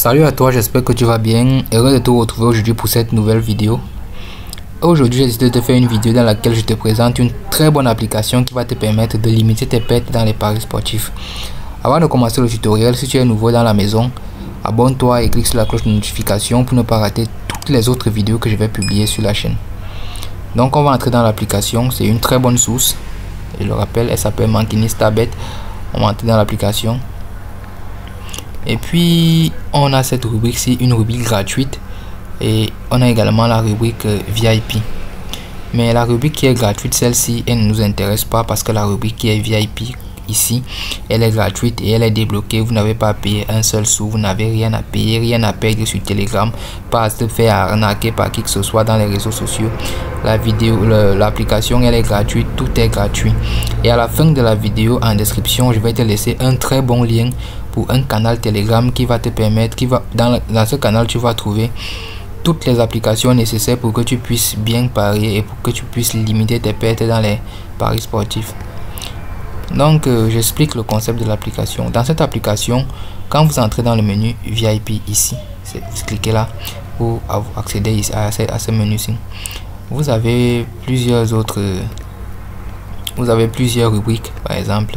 Salut à toi, j'espère que tu vas bien. Heureux de te retrouver aujourd'hui pour cette nouvelle vidéo. Aujourd'hui, j'ai décidé de te faire une vidéo dans laquelle je te présente une très bonne application qui va te permettre de limiter tes pertes dans les paris sportifs. Avant de commencer le tutoriel, si tu es nouveau dans la maison, abonne-toi et clique sur la cloche de notification pour ne pas rater toutes les autres vidéos que je vais publier sur la chaîne. Donc on va entrer dans l'application, c'est une très bonne source. Je le rappelle, elle s'appelle Makinistabet. On va entrer dans l'application. Et puis on a cette rubrique ci, une rubrique gratuite, et on a également la rubrique VIP. Mais la rubrique qui est gratuite, celle-ci, elle ne nous intéresse pas parce que la rubrique qui est VIP ici, elle est gratuite et elle est débloquée. Vous n'avez pas à payer un seul sou, vous n'avez rien à payer, rien à perdre sur Telegram, pas à se faire arnaquer par qui que ce soit dans les réseaux sociaux. La vidéo, l'application, elle est gratuite, tout est gratuit. Et à la fin de la vidéo, en description, je vais te laisser un très bon lien pour un canal Telegram qui va te permettre, dans ce canal, tu vas trouver toutes les applications nécessaires pour que tu puisses bien parier et pour que tu puisses limiter tes pertes dans les paris sportifs. Donc j'explique le concept de l'application. Dans cette application, quand vous entrez dans le menu VIP ici, vous cliquez là pour accéder à ce menu-ci. Vous avez plusieurs rubriques. Par exemple,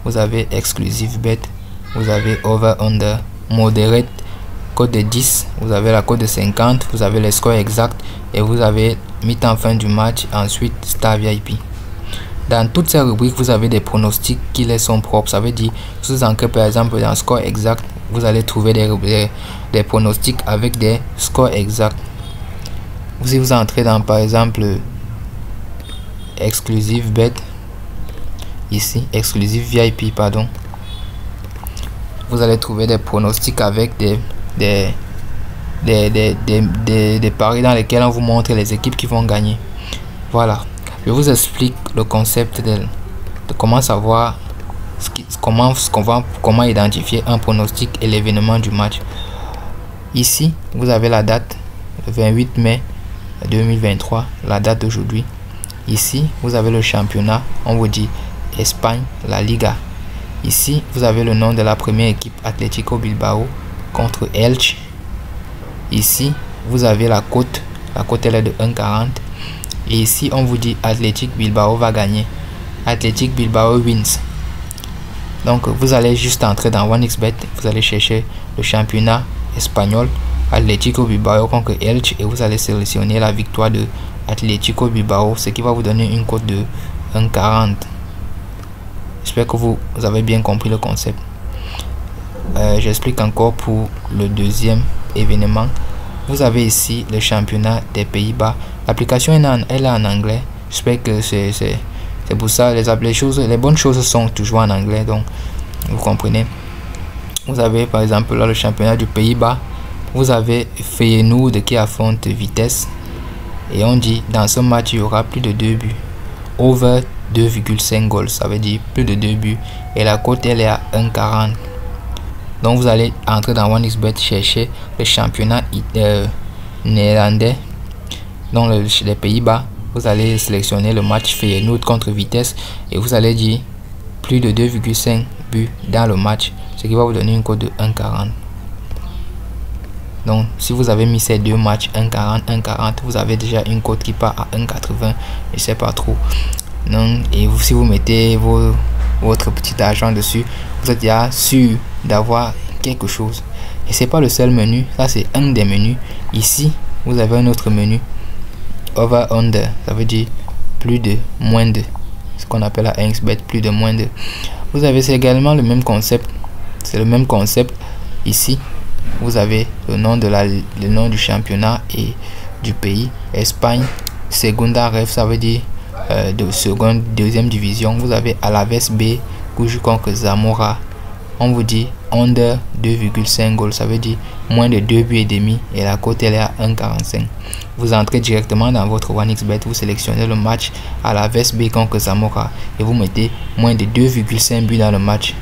vous avez Exclusive Bet, vous avez Over Under, Moderate, code de 10, vous avez la code de 50, vous avez les scores exacts et vous avez mi-temps fin du match, ensuite Star VIP. Dans toutes ces rubriques, vous avez des pronostics qui les sont propres. Ça veut dire, si vous entrez par exemple dans score exact, vous allez trouver des pronostics avec des scores exacts. Si vous entrez dans par exemple Exclusive Bet, ici, Exclusive VIP, pardon, vous allez trouver des pronostics avec des paris dans lesquels on vous montre les équipes qui vont gagner. Voilà. Je vous explique le concept de comment savoir comment identifier un pronostic et l'événement du match. Ici, vous avez la date, le 28 mai 2023, la date d'aujourd'hui. Ici, vous avez le championnat, on vous dit Espagne, la Liga. Ici, vous avez le nom de la première équipe, Atlético Bilbao contre Elche. Ici, vous avez la cote elle est de 1,40. Et ici, on vous dit Athletic Bilbao va gagner. Athletic Bilbao wins. Donc, vous allez juste entrer dans OneXBet. Vous allez chercher le championnat espagnol, Athlético Bilbao contre Elche. Et vous allez sélectionner la victoire de Athlético Bilbao, ce qui va vous donner une cote de 1,40. J'espère que vous avez bien compris le concept. J'explique encore pour le deuxième événement. Vous avez ici le championnat des Pays-Bas. L'application elle est en anglais. J'espère que c'est pour ça. Les bonnes choses sont toujours en anglais, donc vous comprenez. Vous avez par exemple là le championnat du Pays-Bas. Vous avez Feyenoord qui affronte Vitesse. Et on dit dans ce match il y aura plus de 2 buts. Over 2,5 goals. Ça veut dire plus de 2 buts. Et la cote elle est à 1,40. Donc vous allez entrer dans OneXBet, chercher le championnat néerlandais, dans les Pays-Bas. Vous allez sélectionner le match Feyenoord contre Vitesse et vous allez dire plus de 2,5 buts dans le match, ce qui va vous donner une cote de 1,40. Donc si vous avez mis ces deux matchs 1,40, vous avez déjà une cote qui part à 1,80. Je sais pas trop. Donc, et si vous mettez votre petit argent dessus, vous êtes déjà sûr d'avoir quelque chose. Et c'est pas le seul menu, ça c'est un des menus. Ici vous avez un autre menu, Over Under, ça veut dire plus de, moins de, ce qu'on appelle à OneXBet, plus de, moins de. Vous avez, c'est également le même concept, c'est le même concept. Ici vous avez le nom du championnat et du pays, Espagne, Segunda Ref, ça veut dire de deuxième division. Vous avez Alaves B qui joue contre Zamora. On vous dit under 2,5 goals, ça veut dire moins de 2 buts et demi et la cote elle est à 1,45. Vous entrez directement dans votre OneXBet, vous sélectionnez le match Alaves B contre Zamora et vous mettez moins de 2,5 buts dans le match.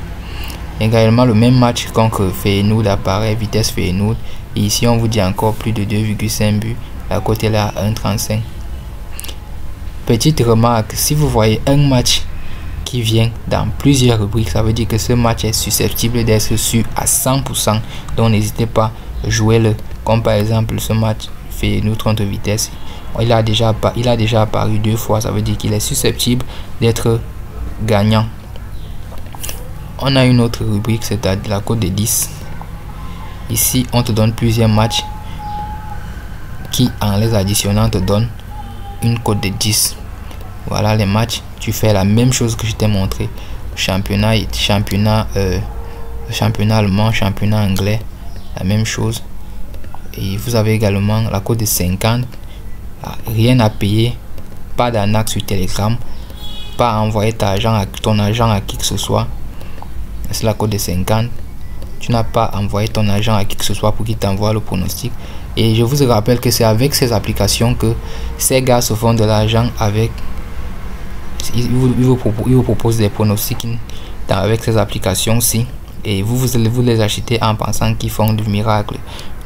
Également le même match contre Feyenoord apparaît, Vitesse Feyenoord, et ici on vous dit encore plus de 2,5 buts, la cote elle est à 1,35. Petite remarque, si vous voyez un match qui vient dans plusieurs rubriques, ça veut dire que ce match est susceptible d'être sûr à 100%. Donc n'hésitez pas jouez-le. Comme par exemple ce match Feyenoord contre Vitesse, il a déjà apparu 2 fois, ça veut dire qu'il est susceptible d'être gagnant. On a une autre rubrique, c'est à la cote de 10. Ici on te donne plusieurs matchs qui, en les additionnant, te donne une cote de 10. Voilà les matchs. Tu fais la même chose que je t'ai montré: championnat allemand, championnat anglais, la même chose. Et vous avez également la cote de 50. Rien à payer, pas d'arnaque sur Telegram, pas à envoyer ton argent à qui que ce soit. C'est la cote de 50. Tu n'as pas envoyé ton argent à qui que ce soit pour qu'il t'envoie le pronostic. Et je vous rappelle que c'est avec ces applications que ces gars se font de l'argent. Avec ils vous proposent des pronostics avec ces applications-ci, et vous les achetez en pensant qu'ils font du miracle.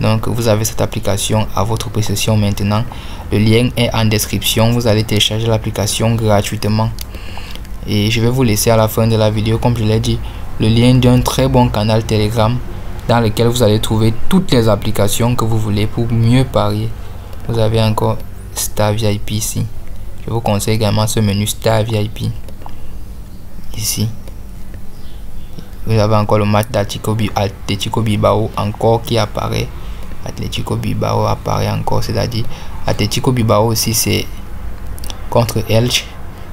Donc vous avez cette application à votre possession maintenant. Le lien est en description. Vous allez télécharger l'application gratuitement, et je vais vous laisser à la fin de la vidéo, comme je l'ai dit, le lien d'un très bon canal Telegram dans lequel vous allez trouver toutes les applications que vous voulez pour mieux parier. Vous avez encore Star VIP ici. Je vous conseille également ce menu Star VIP ici. Vous avez encore le match d'Atletico Bilbao encore qui apparaît. Atletico Bilbao apparaît encore, c'est-à-dire Atletico Bilbao aussi, c'est contre Elche.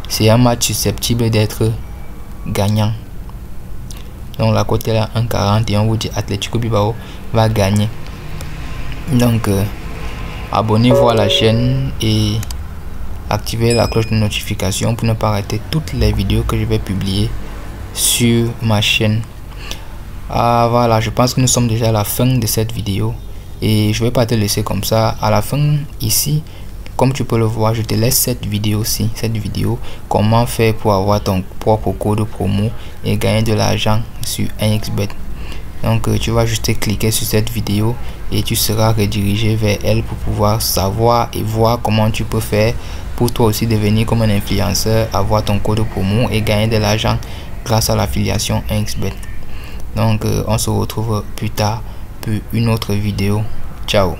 C'est un match susceptible d'être gagnant. Donc la cote est à 1,40 et on vous dit Atletico Bilbao va gagner. Donc abonnez-vous à la chaîne et activez la cloche de notification pour ne pas rater toutes les vidéos que je vais publier sur ma chaîne. Voilà, je pense que nous sommes déjà à la fin de cette vidéo, et je vais pas te laisser comme ça. À la fin ici, comme tu peux le voir, je te laisse cette vidéo comment faire pour avoir ton propre code promo et gagner de l'argent sur 1xBet. Donc tu vas juste cliquer sur cette vidéo et tu seras redirigé vers elle pour pouvoir savoir et voir comment tu peux faire pour toi aussi devenir comme un influenceur, avoir ton code promo et gagner de l'argent grâce à l'affiliation 1xBet. Donc on se retrouve plus tard pour une autre vidéo. Ciao.